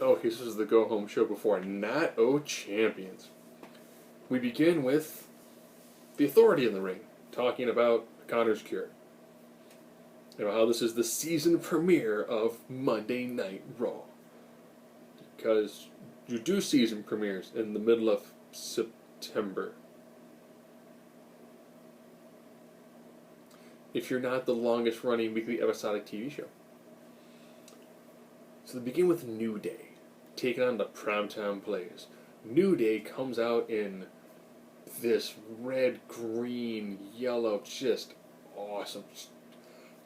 Okay, this is the go-home show before Not O Champions. We begin with the Authority in the ring, talking about Connor's Cure. You know, how this is the season premiere of Monday Night Raw. Because you do season premieres in the middle of September. If you're not the longest running weekly episodic TV show. So they begin with New Day, taking on the Primetime Players. New Day comes out in this red, green, yellow, just awesome.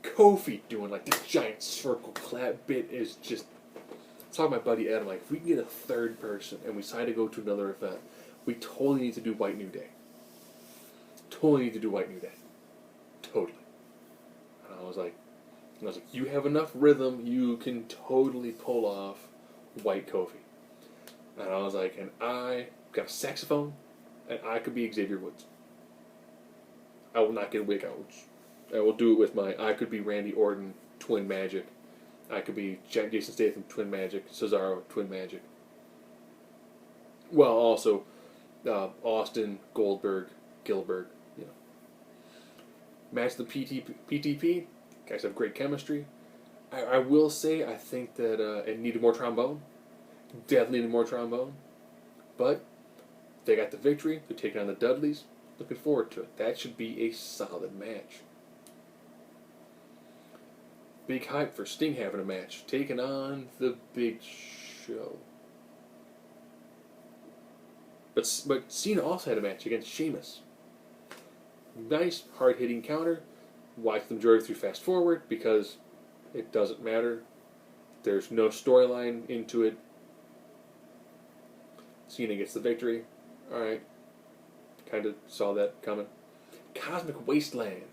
Kofi doing like this giant circle clap bit is just... I was talking to my buddy Adam, like, if we can get a third person and we decide to go to another event, we totally need to do White New Day. Totally need to do White New Day. Totally. And I was like, you have enough rhythm, you can totally pull off White Kofi. And I was like, and I got a saxophone, and I could be Xavier Woods. I will not get a wig out. I will do it with my I could be Randy Orton, Twin Magic. I could be Jason Statham, Twin Magic. Cesaro, Twin Magic. Well, also Austin, Goldberg, Gilbert. You know, match the PTP. Guys have great chemistry. I will say I think that it needed more trombone. Definitely needed more trombone. But they got the victory. They're taking on the Dudleys. Looking forward to it. That should be a solid match. Big hype for Sting having a match. Taking on the Big Show. But Cena also had a match against Sheamus. Nice, hard-hitting counter. Watch them drag through fast forward because it doesn't matter. There's no storyline into it. Cena gets the victory. Alright. Kind of saw that coming. Cosmic Wasteland.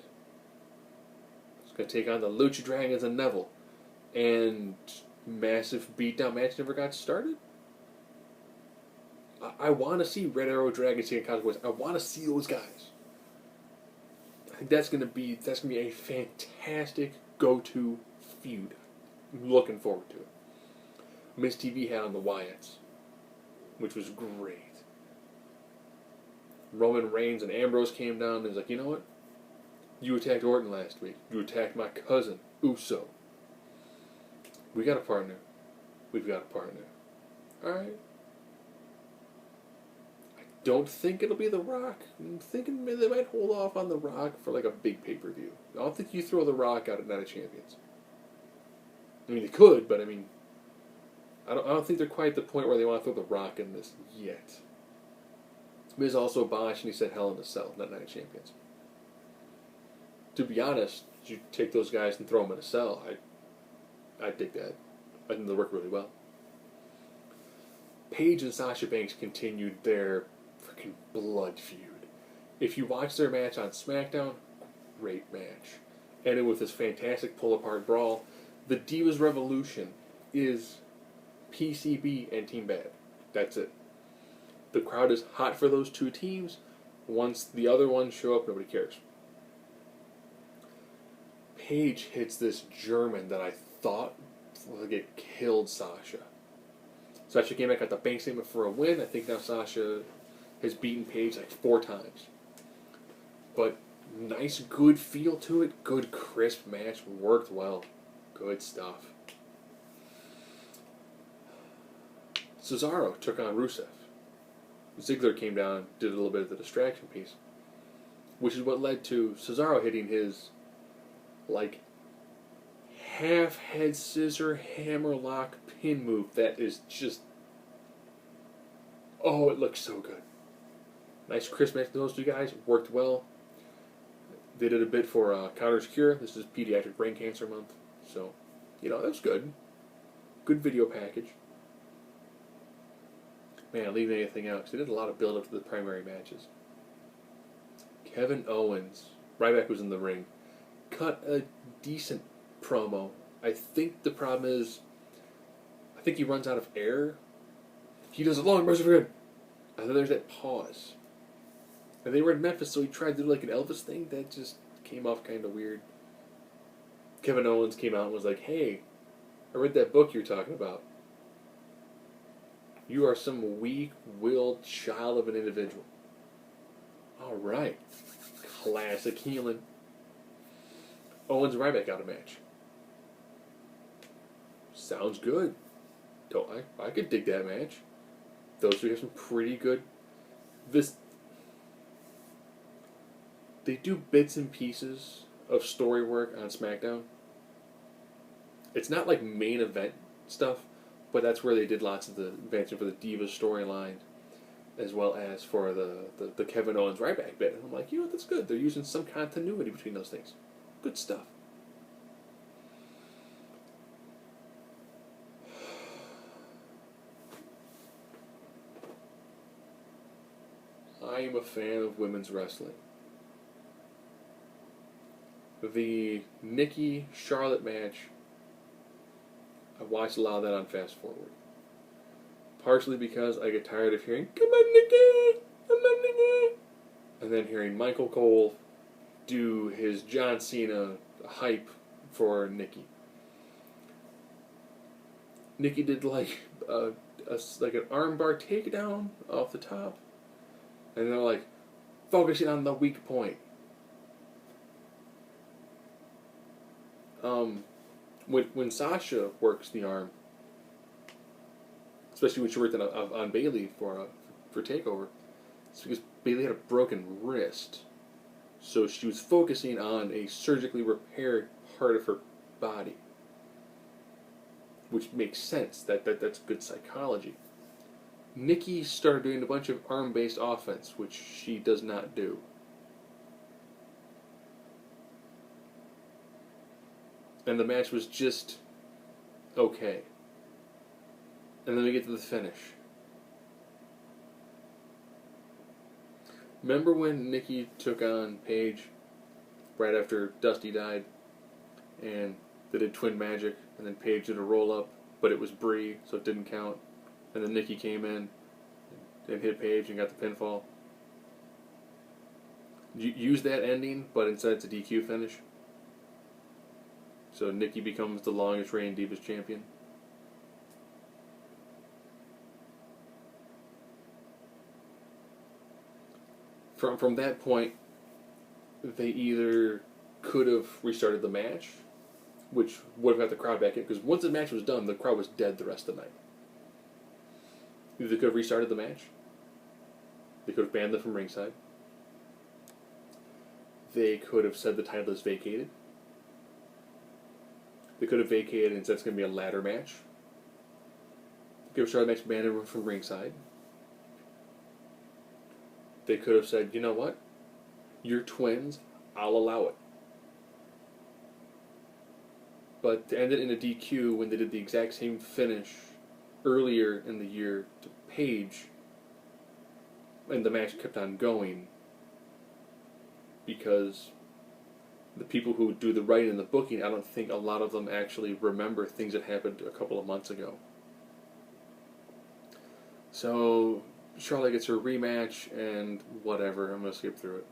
It's going to take on the Lucha Dragons and Neville. And massive beatdown match never got started. I want to see Red Arrow Dragons taking Cosmic Wasteland. I want to see those guys. I think that's gonna be a fantastic go-to feud. I'm looking forward to it. Miss TV had on the Wyatts, which was great. Roman Reigns and Ambrose came down and was like, you know what? You attacked Orton last week. You attacked my cousin, Uso. We got a partner. We've got a partner. Alright. Don't think it'll be The Rock. I'm thinking maybe they might hold off on The Rock for like a big pay-per-view. I don't think you throw The Rock out at Night of Champions. I mean, they could, but I mean, I don't think they're quite at the point where they want to throw The Rock in this yet. Miz also botched and he said Hell in a Cell, not Night of Champions. To be honest, you take those guys and throw them in a cell. I dig that. I think they'll work really well. Paige and Sasha Banks continued their freaking blood feud. If you watch their match on SmackDown, great match. Ended with this fantastic pull-apart brawl. The Divas Revolution is PCB and Team Bad. That's it. The crowd is hot for those two teams. Once the other ones show up, nobody cares. Paige hits this German that I thought would get killed Sasha. Sasha came back at the bank statement for a win. I think now Sasha has beaten Paige like 4 times. But nice, good feel to it. Good, crisp match. Worked well. Good stuff. Cesaro took on Rusev. Ziggler came down, did a little bit of the distraction piece. Which is what led to Cesaro hitting his, like, half head scissor hammerlock pin move that is just... Oh, it looks so good. Nice crisp match to those two guys. Worked well. They did a bit for Connor's Cure. This is Pediatric Brain Cancer Month. So, you know, that was good. Good video package. Man, I'm leaving anything out because they did a lot of build-up to the primary matches. Kevin Owens, Ryback was in the ring, cut a decent promo. I think the problem is, I think he runs out of air. He does a long burst of good. And then there's that pause. And they were in Memphis, so he tried to do like an Elvis thing that just came off kind of weird. Kevin Owens came out and was like, hey, I read that book you're talking about. You are some weak-willed child of an individual. All right. Classic healing. Owens Ryback got a match. Sounds good. Don't I could dig that match. Those two have some pretty good. They do bits and pieces of story work on SmackDown. It's not like main event stuff, but that's where they did lots of the advancement for the Divas storyline, as well as for the Kevin Owens Ryback bit. And I'm like, that's good. They're using some continuity between those things. Good stuff. I am a fan of women's wrestling. The Nikki Charlotte match, I watched a lot of that on Fast Forward. Partially because I get tired of hearing, "Come on, Nikki! Come on, Nikki!" And then hearing Michael Cole do his John Cena hype for Nikki. Nikki did like an armbar takedown off the top. And they're like, focusing on the weak point. When Sasha works the arm, especially when she worked on Bayley for Takeover, it's because Bayley had a broken wrist, so she was focusing on a surgically repaired part of her body, which makes sense. That's good psychology. Nikki started doing a bunch of arm-based offense, which she does not do. And the match was just okay. And then we get to the finish. Remember when Nikki took on Paige right after Dusty died, and they did Twin Magic, and then Paige did a roll-up, but it was Brie, so it didn't count. And then Nikki came in and hit Paige and got the pinfall. Use that ending, but instead it's a DQ finish. So Nikki becomes the longest reigning Divas champion. From that point, they either could have restarted the match, which would have got the crowd back in, because once the match was done, the crowd was dead the rest of the night. Either they could have restarted the match, they could have banned them from ringside, they could have said the title is vacated, they could have vacated and said it's going to be a ladder match, they could have started the match, banned them from ringside, they could have said, you know what, you're twins, I'll allow it. But to end it in a DQ when they did the exact same finish earlier in the year to Paige, and the match kept on going because the people who do the writing and the booking, I don't think a lot of them actually remember things that happened a couple of months ago. So Charlotte gets her rematch and whatever, I'm going to skip through it.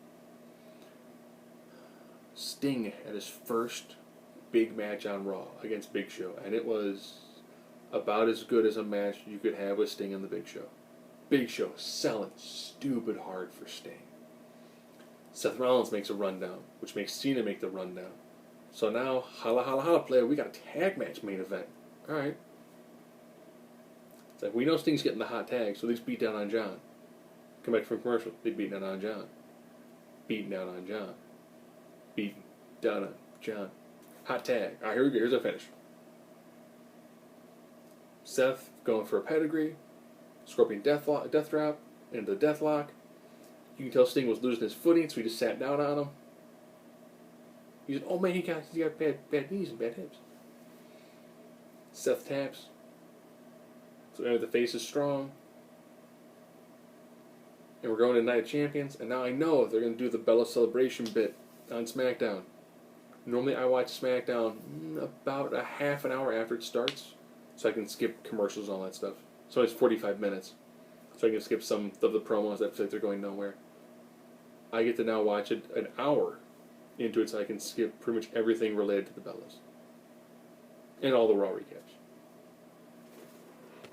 Sting had his first big match on Raw against Big Show, and it was about as good as a match you could have with Sting and the Big Show. Big Show selling stupid hard for Sting. Seth Rollins makes a rundown, which makes Cena make the rundown. So now, holla holla holla player, we got a tag match main event. Alright. It's like, we know Sting's getting the hot tag, so let's beat down on John. Come back from commercial, they beat down on John. Beating down on John. Beating down on John. Hot tag. Alright, here we go, here's our finish. Seth going for a pedigree, Scorpion death drop, into the deathlock. You can tell Sting was losing his footing, so he just sat down on him. He said, oh man, he got bad knees and bad hips. Seth taps. So the face is strong. And we're going to Night of Champions, and now I know they're going to do the Bella Celebration bit on SmackDown. Normally I watch SmackDown about a half an hour after it starts, so I can skip commercials and all that stuff. So it's 45 minutes. So I can skip some of the promos that feel like they're going nowhere. I get to now watch it an hour into it, so I can skip pretty much everything related to the Bellas. And all the Raw recaps.